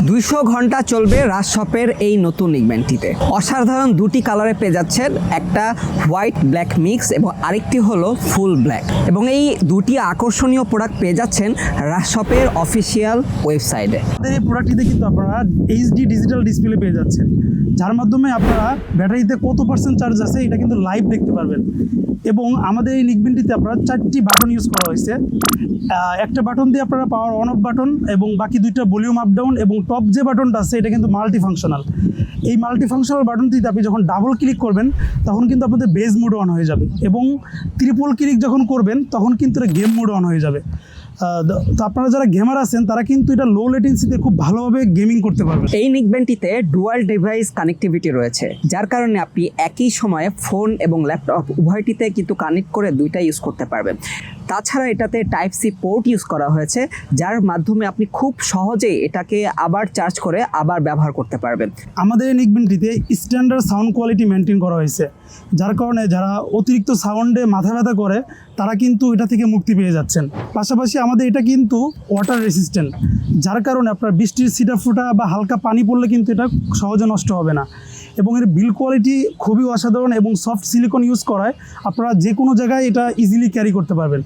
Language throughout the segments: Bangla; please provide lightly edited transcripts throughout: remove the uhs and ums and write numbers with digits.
200 ঘন্টা চলবে রাজ শপের এই নতুন নিকব্যান্ডটিতে। অসাধারণ দুটি কালারে পেয়ে যাচ্ছেন, একটা হোয়াইট ব্ল্যাক মিক্স এবং আরেকটি হলো ফুল ব্ল্যাক। এবং এই দুটি আকর্ষণীয় প্রোডাক্ট পেয়ে যাচ্ছেন রাজ শপের অফিসিয়াল ওয়েবসাইটে। আমাদের এই প্রোডাক্টটিতে কিন্তু আপনারা এইচডি ডিজিটাল ডিসপ্লে পেয়ে যাচ্ছেন, যার মাধ্যমে আপনারা ব্যাটারিতে কত পার্সেন্ট চার্জ আছে এটা কিন্তু লাইভ দেখতে পারবেন। এবং আমাদের এই নিকব্যান্ডটিতে আপনারা 4টি বাটন ইউজ করা হয়েছে। একটা বাটন দিয়ে আপনারা পাওয়ার অন অফ বাটন এবং বাকি দুইটা ভলিউম আপ ডাউন, এবং টপ যে বাটনটা আছে এটা কিন্তু মাল্টি ফাংশনাল। এই মাল্টি ফাংশনাল বাটনটিতে আপনি যখন ডাবল ক্লিক করবেন তখন কিন্তু আপনাদের বেজ মোড অন হয়ে যাবে, এবং ট্রিপল ক্লিক যখন করবেন তখন কিন্তু এটা গেম মোড অন হয়ে যাবে। তো আপনারা যারা গেমার আছেন তারা কিন্তু এটা লো লেটেন্সিতে খুব ভালোভাবে গেমিং করতে পারবেন। এই নিকব্যান্ডটিতে ডুয়াল ডিভাইস কানেক্টিভিটি রয়েছে, যার কারণে আপনি একই সময়ে ফোন এবং ল্যাপটপ উভয়টিতে কিন্তু কানেক্ট করে দুইটা ইউজ করতে পারবেন। তাছাড়া এটাতে টাইপ সি পোর্ট ইউজ করা হয়েছে, যার মাধ্যমে আপনি খুব সহজেই এটাকে আবার চার্জ করে আবার ব্যবহার করতে পারবেন। আমাদের এই নিকব্যান্ডটিতে স্ট্যান্ডার্ড সাউন্ড কোয়ালিটি মেনটেন করা হয়েছে, যার কারণে যারা অতিরিক্ত সাউন্ডে মাথা ব্যথা করে তারা কিন্তু এটা থেকে মুক্তি পেয়ে যাচ্ছেন। পাশাপাশি আমাদের এটা কিন্তু ওয়াটার রেসিস্ট্যান্ট, যার কারণে আপনার বৃষ্টির ছিটা ফোঁটা বা হালকা পানি পড়লে কিন্তু এটা সহজে নষ্ট হবে না। এবং এর বিল্ড কোয়ালিটি খুবই অসাধারণ, এবং সফট সিলিকন ইউজ করায় আপনারা যে কোনো জায়গায় এটা ইজিলি ক্যারি করতে পারবেন।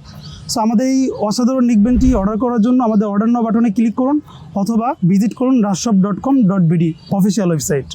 সো আমাদের এই অসাধারণ নিকব্যান্ডটি অর্ডার করার জন্য আমাদের অর্ডার নাও বাটনে ক্লিক করুন, অথবা ভিজিট করুন rajshop.com.bd অফিসিয়াল ওয়েবসাইট।